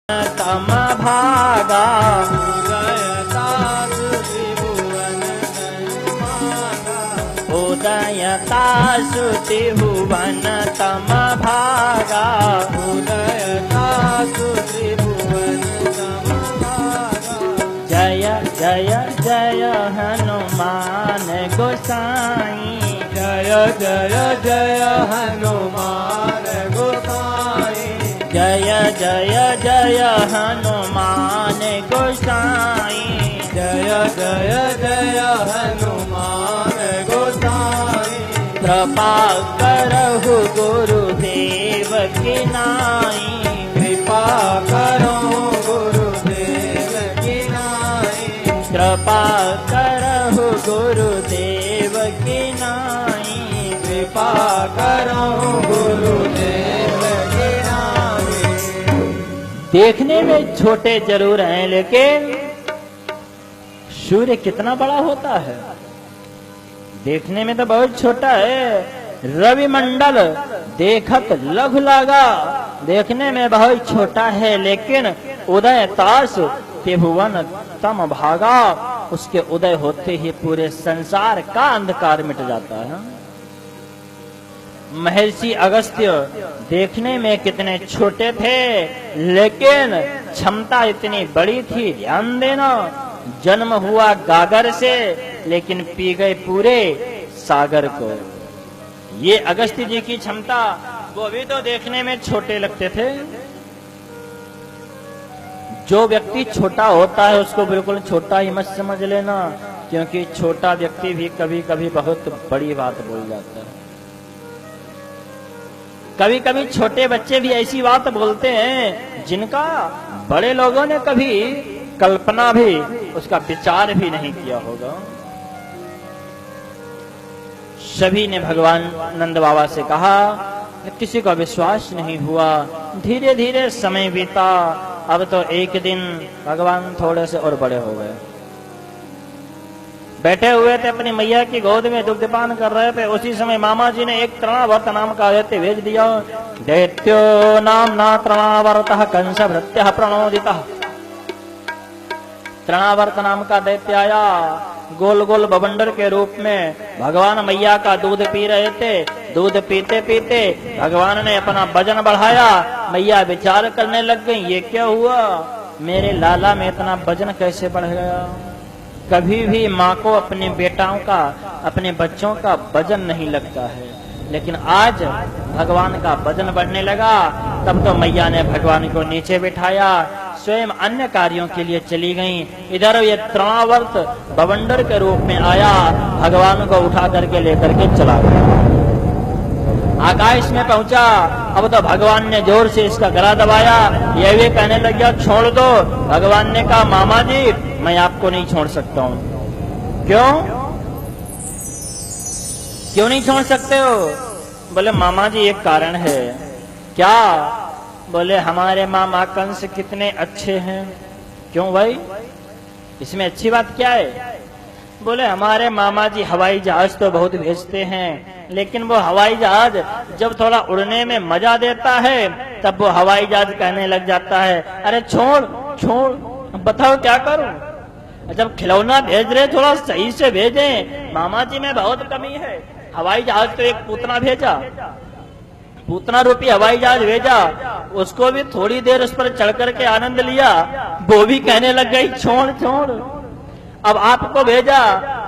तम भागा उदयता त्रिभुवन तम भागा उदयता त्रिभुवन तम भागा। जय जय जय हनुमान गोसाई जय जय जय हनुमान गोसाई जय जय जय हनुमान गोसाई जय जय जय हनुमान गोसाई। कृपा करहु गुरुदेव की नाई कृपा करहु गुरुदेव की नाई कृपा करहु गुरुदेव की नाई कृपा करहु गुरुदेव की नाई। देखने में छोटे जरूर हैं लेकिन सूर्य कितना बड़ा होता है। देखने में तो बहुत छोटा है। रवि मंडल देखत लघु लागा देखने में बहुत छोटा है लेकिन उदय तास त्रिभुवन तम भागा उसके उदय होते ही पूरे संसार का अंधकार मिट जाता है। महर्षि अगस्त्य देखने में कितने छोटे थे लेकिन क्षमता इतनी बड़ी थी। ध्यान देना, जन्म हुआ गागर से लेकिन पी गए पूरे सागर को। ये अगस्त्य जी की क्षमता। वो भी तो देखने में छोटे लगते थे। जो व्यक्ति छोटा होता है उसको बिल्कुल छोटा ही मत समझ लेना, क्योंकि छोटा व्यक्ति भी कभी कभी बहुत बड़ी बात बोल जाता है। कभी कभी छोटे बच्चे भी ऐसी बात बोलते हैं जिनका बड़े लोगों ने कभी कल्पना भी उसका विचार भी नहीं किया होगा। सभी ने भगवान नंद बाबा से कहा, किसी का विश्वास नहीं हुआ। धीरे धीरे समय बीता। अब तो एक दिन भगवान थोड़े से और बड़े हो गए। बैठे हुए थे अपनी मैया की गोद में दुग्धपान कर रहे थे। उसी समय मामा जी ने एक तृणावर्त नाम का दैत्य भेज दिया। दैत्यो नामना तृणावर्तः कंस भृत्यः प्रणोदितः। तृणावर्त नाम का दैत्य आया गोल गोल बवंडर के रूप में। भगवान मैया का दूध पी रहे थे। दूध पीते पीते भगवान ने अपना वजन बढ़ाया। मैया विचार करने लग गई, ये क्या हुआ, मेरे लाला में इतना वजन कैसे बढ़ गया। कभी भी माँ को अपने बेटाओं का अपने बच्चों का वजन नहीं लगता है, लेकिन आज भगवान का वजन बढ़ने लगा। तब तो मैया ने भगवान को नीचे बिठाया, स्वयं अन्य कार्यों के लिए चली गईं। इधर ये तृणावर्त बवंडर के रूप में आया, भगवान को उठा करके लेकर के चला गया। आकाश में पहुंचा। अब तो भगवान ने जोर से इसका गला दबाया। यह भी कहने लग गया, छोड़ दो। भगवान ने कहा, मामा जी मैं आपको नहीं छोड़ सकता हूँ। क्यों क्यों नहीं छोड़ सकते हो? बोले मामा जी एक कारण है। क्या? बोले हमारे मामा कंस कितने अच्छे हैं। क्यों भाई, इसमें अच्छी बात क्या है? बोले हमारे मामा जी हवाई जहाज तो बहुत भेजते हैं, लेकिन वो हवाई जहाज जब थोड़ा उड़ने में मजा देता है तब वो हवाई जहाज कहने लग जाता है, अरे छोड़ छोड़, बताओ क्या करूं। जब खिलौना भेज रहे थोड़ा सही से भेजें। मामा जी में बहुत कमी है। हवाई जहाज तो एक पूतना भेजा, पूतना रूपी हवाई जहाज भेजा, उसको भी थोड़ी देर उस पर चढ़ करके आनंद लिया। वो भी कहने लग गई छोड़ छोड़। अब आपको भेजा,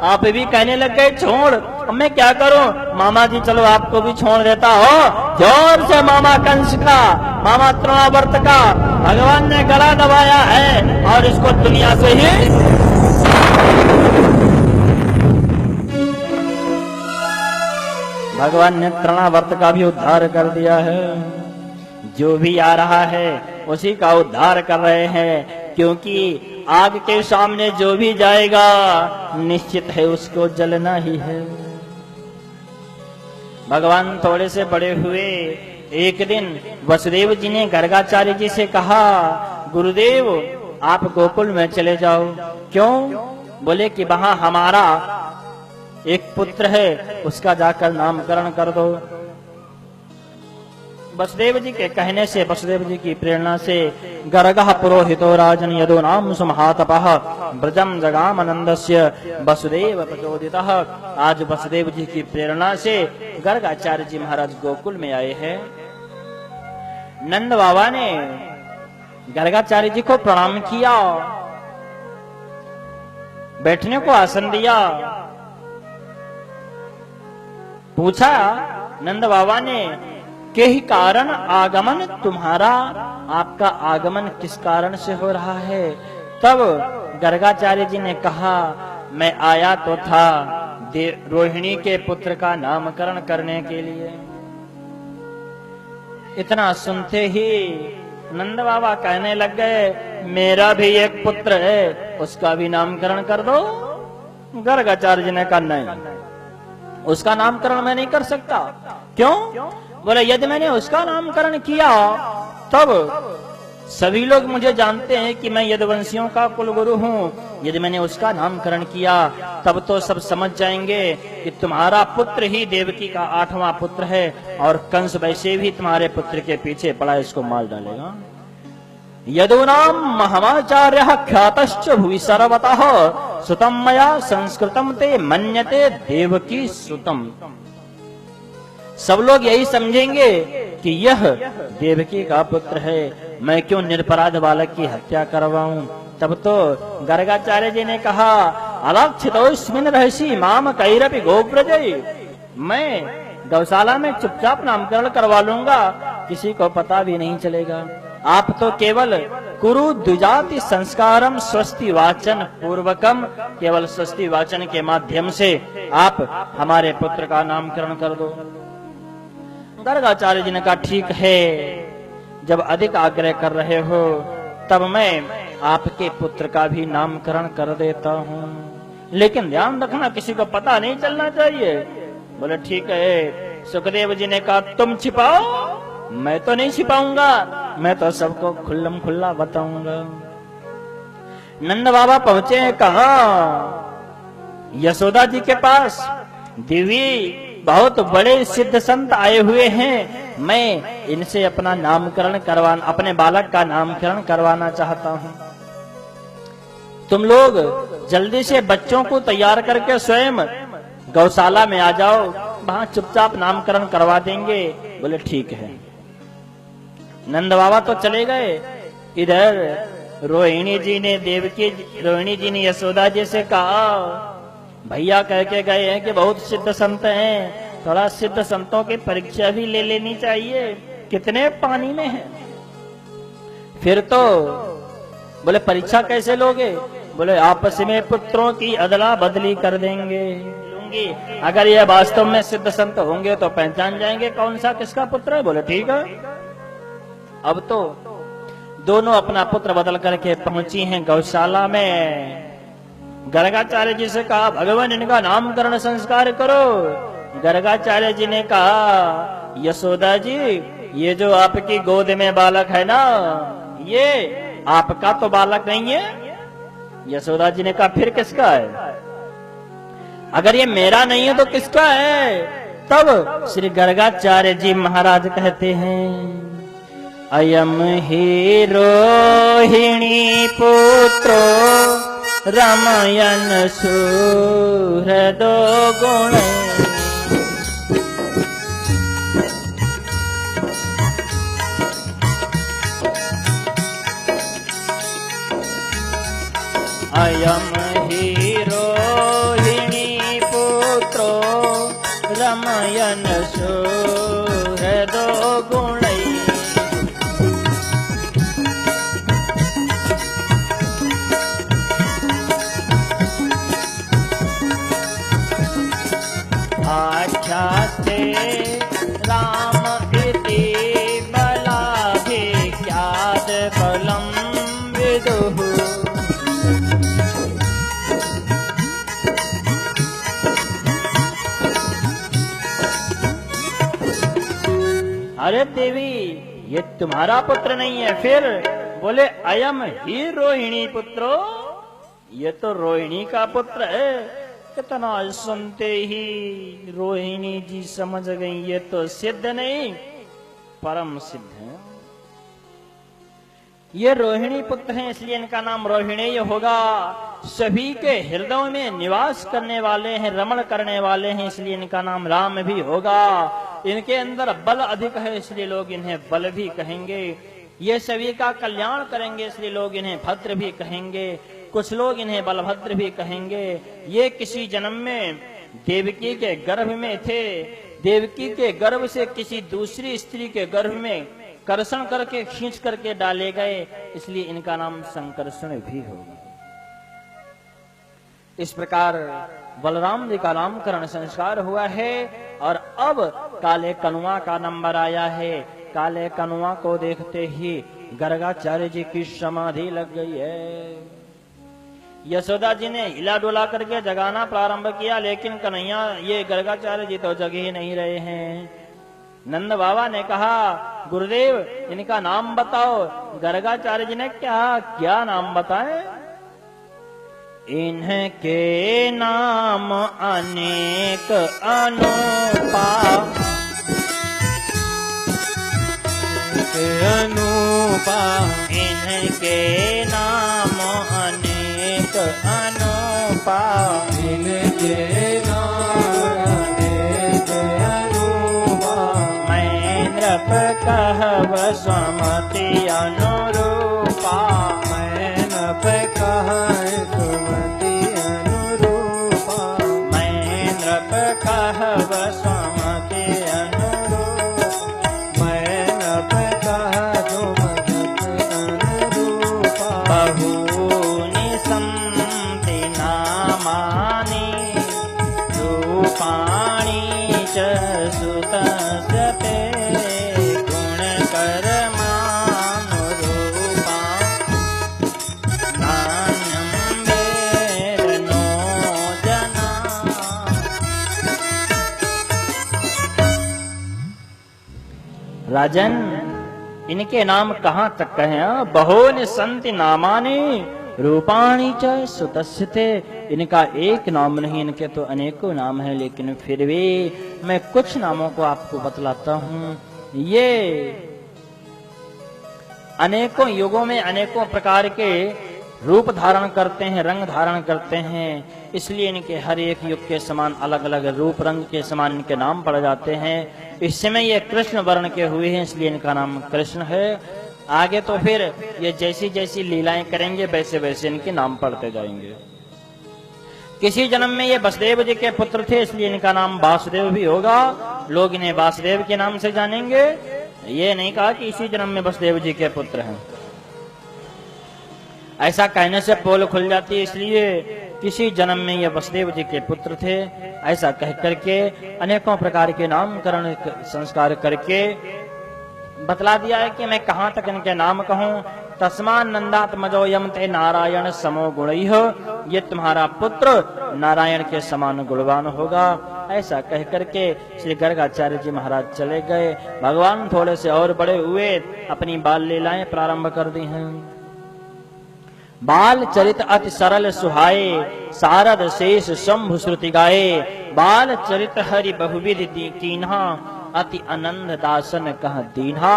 आप भी कहने लग गए छोड़। अब मैं क्या करूं? मामा जी चलो आपको भी छोड़ देता हो। जोर से मामा कंस का, मामा तृणावर्त का भगवान ने गला दबाया है और इसको दुनिया से ही भगवान ने तृणावर्त का भी उद्धार कर दिया है। जो भी आ रहा है उसी का उद्धार कर रहे हैं, क्योंकि आग के सामने जो भी जाएगा निश्चित है उसको जलना ही है। भगवान थोड़े से बड़े हुए। एक दिन वसुदेव जी ने गर्गाचार्य जी से कहा, गुरुदेव आप गोकुल में चले जाओ। क्यों? बोले कि वहां हमारा एक पुत्र है, उसका जाकर नामकरण कर दो। वसुदेव जी के कहने से, वसुदेव जी की प्रेरणा से गर्गः पुरोहितो राजन यदूनाम सुमहातपः ब्रजम जगामनंदस्य वसुदेव प्रचोदितः। आज वसुदेव जी की प्रेरणा से गर्गाचार्य जी महाराज गोकुल में आए हैं। नंद बाबा ने गर्गाचार्य जी को प्रणाम किया, बैठने को आसन दिया। पूछा नंद बाबा ने के ही कारण आगमन तुम्हारा, आपका आगमन किस कारण से हो रहा है? तब गर्गाचार्य जी ने कहा, मैं आया तो था रोहिणी के पुत्र का नामकरण करने के लिए। इतना सुनते ही नंद बाबा कहने लग गए, मेरा भी एक पुत्र है, उसका भी नामकरण कर दो। गर्गाचार्य जी ने कहा, नहीं, उसका नामकरण मैं नहीं कर सकता। क्यों? बोले, यदि मैंने उसका नामकरण किया तब सभी लोग मुझे जानते हैं कि मैं यदुवंशियों का कुलगुरु हूँ। यदि मैंने उसका नामकरण किया तब तो सब समझ जाएंगे कि तुम्हारा पुत्र ही देवकी का 8वां पुत्र है, और कंस वैसे भी तुम्हारे पुत्र के पीछे पड़ा, इसको मार डालेगा। यदूनाम महामाचार्यः ख्यातश्च भुवि सर्वतः सुतम मया संस्कृतम ते मन्यते देवकी सुतम। सब लोग यही समझेंगे कि यह देवकी का पुत्र है, मैं क्यों निरपराध बालक की हत्या करवाऊं। तब तो गर्गाचार्य जी ने कहा, अलक्षितोस्मिन् रहसि माम कैरपि गोव्रजै। मैं गौशाला में चुपचाप नामकरण करवा लूंगा, किसी को पता भी नहीं चलेगा। आप तो केवल कुरु द्विजाति संस्कारम स्वस्ति वाचन पूर्वकम, केवल स्वस्ति वाचन के माध्यम से आप हमारे पुत्र का नामकरण कर दो। गर्गाचार्य जी ने कहा, ठीक है, जब अधिक आग्रह कर रहे हो तब मैं आपके पुत्र का भी नामकरण कर देता हूँ, लेकिन ध्यान रखना किसी को पता नहीं चलना चाहिए। बोले, ठीक है। सुखदेव जी ने कहा, तुम छिपाओ, मैं तो नहीं छिपाऊंगा, मैं तो सबको खुल्लम खुल्ला बताऊंगा। नंद बाबा पहुंचे, कहा यशोदा जी के पास दिव्य बहुत बड़े सिद्ध संत आए हुए हैं, मैं इनसे अपना नामकरण करवाना, अपने बालक का नामकरण करवाना चाहता हूँ। तुम लोग जल्दी से बच्चों को तैयार करके स्वयं गौशाला में आ जाओ, वहां चुपचाप नामकरण करवा देंगे। बोले, ठीक है। नंद बाबा तो चले गए। इधर रोहिणी जी ने यशोदा जी से कहा, भैया कह के गए हैं कि बहुत सिद्ध संत हैं, थोड़ा सिद्ध संतों की परीक्षा भी ले लेनी चाहिए, कितने पानी में हैं। फिर तो बोले, परीक्षा कैसे लोगे? बोले, आपस में पुत्रों की अदला बदली कर देंगे, लूंगी। अगर ये वास्तव में सिद्ध संत होंगे तो पहचान जाएंगे कौन सा किसका पुत्र है। बोले, ठीक है। अब तो दोनों अपना पुत्र बदल करके पहुंची हैं गौशाला में। गर्गाचार्य जी से कहा, भगवान इनका नामकरण संस्कार करो। गर्गाचार्य जी ने कहा, यशोदा जी, ये जो आपकी गोद में बालक है ना, ये आपका तो बालक नहीं है। यशोदा जी ने कहा, फिर किसका है? अगर ये मेरा नहीं है तो किसका है? तब श्री गर्गाचार्य जी महाराज कहते हैं, अयम ही रोहिणी पुत्रो रमयन सुहृदो गुण। अयम ही रोहिणी पुत्रो रमयन सुहृदो गुण। आख्यास्ते राम इति बलाभिख्यात बलम विदुः। अरे देवी, ये तुम्हारा पुत्र नहीं है। फिर बोले, अयम ही रोहिणी पुत्रो, ये तो रोहिणी का पुत्र है। इतना सुनते ही रोहिणी जी समझ गई, ये तो सिद्ध नहीं परम सिद्ध हैं। ये रोहिणी पुत्र हैं, इसलिए इनका नाम रोहिणेय होगा। सभी के हृदय में निवास करने वाले हैं, रमण करने वाले हैं, इसलिए इनका नाम राम भी होगा। इनके अंदर बल अधिक है, इसलिए लोग इन्हें बल भी कहेंगे। ये सभी का कल्याण करेंगे, इसलिए लोग इन्हें भद्र भी कहेंगे। कुछ लोग इन्हें बलभद्र भी कहेंगे। ये किसी जन्म में देवकी के गर्भ में थे, देवकी के गर्भ से किसी दूसरी स्त्री के गर्भ में कर्षण करके खींच करके डाले गए, इसलिए इनका नाम संकर्षण भी होगा। इस प्रकार बलराम जी का नामकरण संस्कार हुआ है और अब काले कनुआ का नंबर आया है। काले कनुआ को देखते ही गर्गाचार्य जी की समाधि लग गई है। यशोदा जी ने हिला डोला करके जगाना प्रारंभ किया, लेकिन कन्हैया ये गर्गाचार्य जी तो जग ही नहीं रहे हैं। नंद बाबा ने कहा, गुरुदेव इनका नाम बताओ। गर्गाचार्य जी ने क्या नाम बताए? इनके नाम अनेक अनुपा, अनुपा। इनके नाम अनेक अनुपा, इनके नाम अनेक अनुपा। मैं नृप कहव सुमति अनुरूपा, मैं नृप कहव सुमति अनुरूपा। मैं नृप कहव सुमति अनुरूपा, मैं नृप कहव सुमति अनुरूपा। बहूनि सन्ति नामानि रूपाणि च सुतस्य ते, गुणकर्मानुरूपा नान्यं वेद नो जना। राजन, इनके नाम कहाँ तक कहें? बहूनि सन्ति नामानि रूपाणि च सुतस्यते। इनका एक नाम नहीं, इनके तो अनेकों नाम हैं, लेकिन फिर भी मैं कुछ नामों को आपको बतलाता हूँ। ये अनेकों युगों में अनेकों प्रकार के रूप धारण करते हैं, रंग धारण करते हैं, इसलिए इनके हर एक युग के समान अलग अलग रूप रंग के समान इनके नाम पड़ जाते हैं। इस समय ये कृष्ण वर्ण के हुए हैं, इसलिए इनका नाम कृष्ण है। आगे तो फिर ये जैसी जैसी लीलाएं करेंगे वैसे वैसे इनके नाम पढ़ते जाएंगे। किसी जन्म में ये वसुदेव जी के पुत्र थे, इसलिए इनका नाम वासुदेव भी होगा। लोग इन्हें वासुदेव के नाम से जानेंगे। ये नहीं कहा कि इसी जन्म में वसुदेव जी के पुत्र हैं, ऐसा कहने से पोल खुल जाती है। इसलिए किसी जन्म में ये वसुदेव जी के पुत्र थे, ऐसा कह करके अनेकों प्रकार के नामकरण संस्कार करके बतला दिया है कि मैं कहाँ तक इनके नाम कहूँ। तस्मान नंदात्मजो यम ते नारायण समो गुणैः, ये तुम्हारा पुत्र नारायण के समान गुणवान होगा। ऐसा कह करके श्री गर्गाचार्य जी महाराज चले गए। भगवान थोड़े से और बड़े हुए, अपनी बाल लीलाएं प्रारंभ कर दी हैं। बाल चरित अति सरल सुहाए, सारद शेष शंभु श्रुति गाए। बाल चरित हरि बहुविध कीन्हा, अति आनंद दासन कह दीन्हा।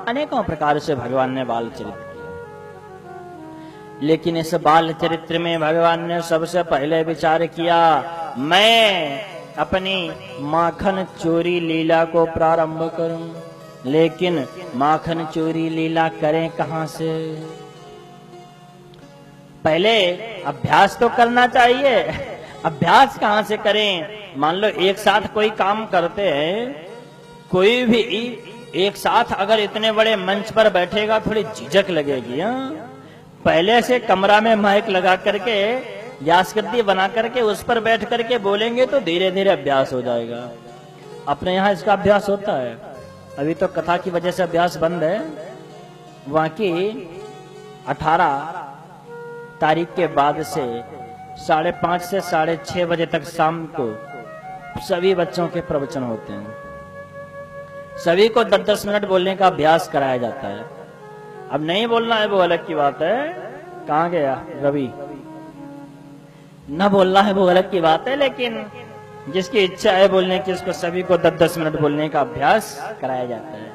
अनेकों प्रकार से भगवान ने बाल चरित्र किया, लेकिन इस बाल चरित्र में भगवान ने सबसे पहले विचार किया, मैं अपनी माखन चोरी लीला को प्रारंभ करूं। लेकिन माखन चोरी लीला करें कहां से? पहले अभ्यास तो करना चाहिए। अभ्यास कहां से करें? मान लो एक साथ कोई काम करते हैं, कोई भी एक साथ अगर इतने बड़े मंच पर बैठेगा थोड़ी झिझक लगेगी। पहले से कमरा में माइक लगा करके व्यासकृति बना करके उस पर बैठ करके बोलेंगे तो धीरे धीरे अभ्यास हो जाएगा। अपने यहाँ इसका अभ्यास होता है। अभी तो कथा की वजह से अभ्यास बंद है। वहां की 18 तारीख के बाद से 5:30 से 6:30 बजे तक शाम को सभी बच्चों के प्रवचन होते हैं। सभी को 10-10 मिनट बोलने का अभ्यास कराया जाता है। अब नहीं बोलना है वो अलग की बात है। कहाँ गया रवि? न बोलना है वो अलग की बात है, लेकिन जिसकी इच्छा है बोलने की, उसको सभी को 10-10 मिनट बोलने का अभ्यास कराया जाता है।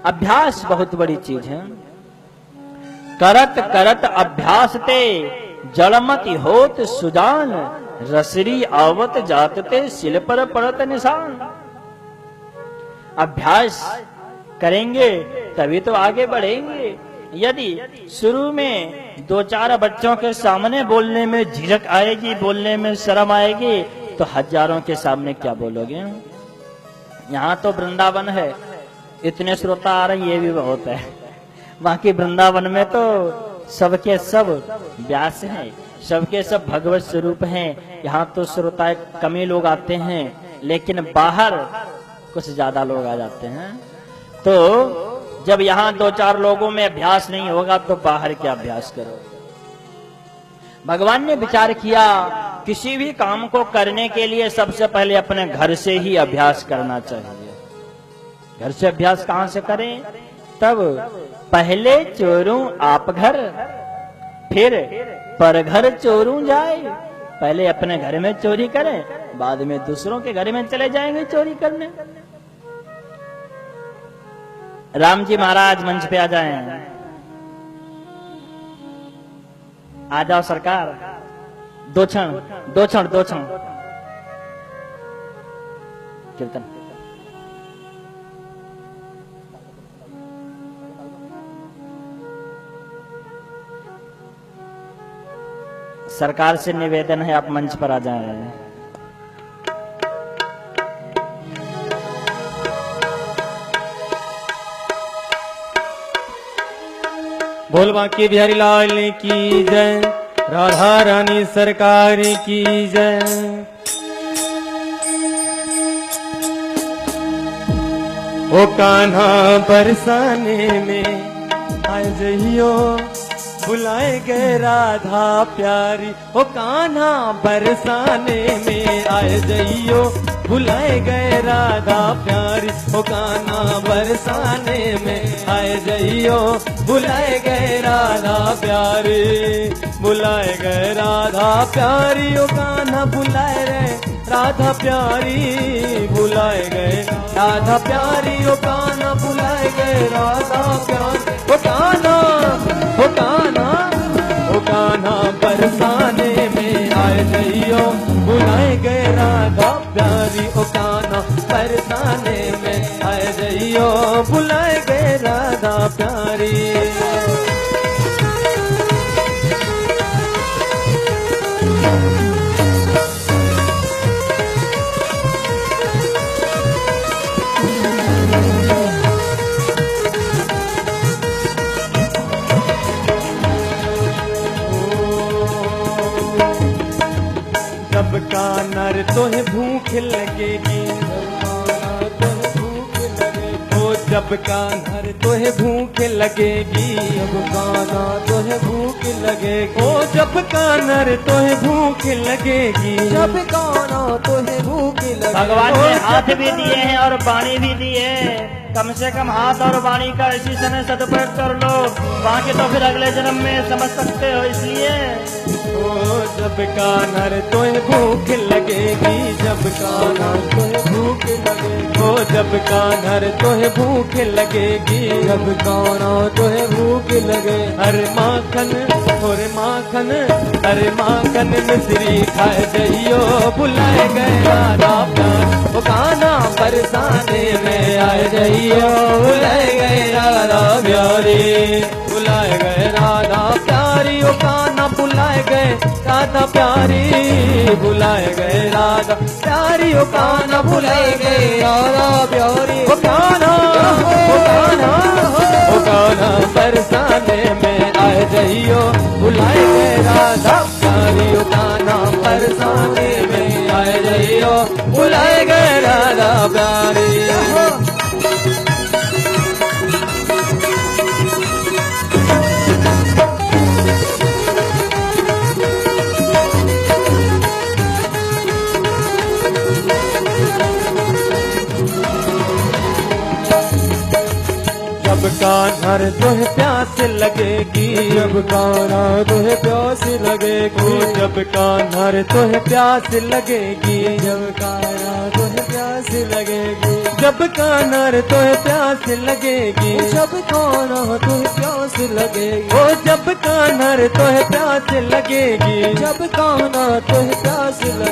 अभ्यास बहुत बड़ी चीज है। करत करत अभ्यास ते जड़मति होत सुजान, रसरी आवत जातते सिल पर पड़त निशान। अभ्यास करेंगे तभी तो आगे बढ़ेंगे। यदि शुरू में 2-4 बच्चों के सामने बोलने में झिझक आएगी, बोलने में शर्म आएगी, तो हजारों के सामने क्या बोलोगे। यहाँ तो वृंदावन है, इतने श्रोता आ रहे, ये भी बहुत है। बाकी वृंदावन में तो सबके सब व्यास हैं, सबके सब भगवत स्वरूप हैं। यहाँ तो श्रोता कम ही लोग आते हैं, लेकिन बाहर कुछ ज्यादा लोग आ जाते हैं। तो जब यहाँ 2-4 लोगों में अभ्यास नहीं होगा तो बाहर क्या अभ्यास करो। भगवान ने विचार किया किसी भी काम को करने के लिए सबसे पहले अपने घर से ही अभ्यास करना चाहिए। घर से अभ्यास कहाँ से करें? तब पहले चोरूं आप घर, फिर पर घर चोरूं जाए। पहले अपने घर में चोरी करें, बाद में दूसरों के घर में चले जाएंगे चोरी करने। राम जी महाराज मंच पे आ जाएं। आ जाओ सरकार, दो क्षण कीर्तन। सरकार से निवेदन है आप मंच पर आ जाएं। बोल बांके बिहारी लाल की जय, राधा रानी सरकार की जय। ओ कान्हा बरसाने में आए जइयो, बुलाए गए राधा प्यारी। ओ कान्हा बरसाने में आए जइयो, बुलाए गए राधा प्यारी। ओ कान्हा बरसाने में आए जइयो, बुलाए गए राधा प्यारी। बुलाए गए राधा प्यारी, ओ कान्हा बुलाए रे राधा प्यारी। बुलाए गए राधा प्यारी, ओ कान्हा बुलाए गए राधा प्यारी। ओ कान्हा, ओ कान्हा, ओ कान्हा बरसाने में आए जइयो, बुलाए गए राधा प्यारी। ओ कान्हा बरसाने में आए जइयो, बुलाए गए राधा प्यारी। जब कानर तोहे भूख लगेगी, जब कान्हर तोहे भूख लगेगी। जब कान्हा तोहे भूख लगेगी, ओ जब कान्हर तोहे भूख लगेगी। जब कान्हा तोहे भूख लगेगी। भगवान ने हाथ भी दिए हैं और वाणी भी दी है। कम से कम हाथ और वाणी का इसी समय सदुपयोग कर लो, बाकी तो फिर अगले जन्म में समझ सकते हो। इसलिए जब कान्हर तोहे भूख लगेगी, जब कान्हा तोहे भूख लगेगी। ओ जब कान्हर तोहे भूख लगेगी, जब कान्हा तोहे भूख लगे। अरे माखन, अरे माखन, अरे माखन मिश्री खाए जइयो, बुलाए गए राधा प्यारी। ओ कान्हा बरसाने में आए जइयो, बुलाए गए राधा प्यारी। बुलाए गए राधा प्यारी, ओ कान्हा बुलाए गए राधा प्यारी। बुलाए गए राधा प्यारी, ओ कान्हा बुलाए गए राधा प्यारी। ओ कान्हा, ओ कान्हा, ओ कान्हा बरसाने में आए जइयो, बुलाए गए राधा प्यारी। ओ कान्हा बरसाने में आए जइयो, बुलाए गए राधा प्यारी। जब कान्हर तोहे प्यास लगेगी, जब कान्हा तोहे प्यास लगेगी। जब कान्हर तोहे प्यास लगेगी, जब कान्हा तोहे प्यास लगेगी। जब कान्हा तोहे प्यास लगेगी, जब कान्हा तोहे प्यास लगेगी, ओ जब कान्हा तोहे प्यास लगेगी, जब कान्हा तोहे प्यास लगेगी।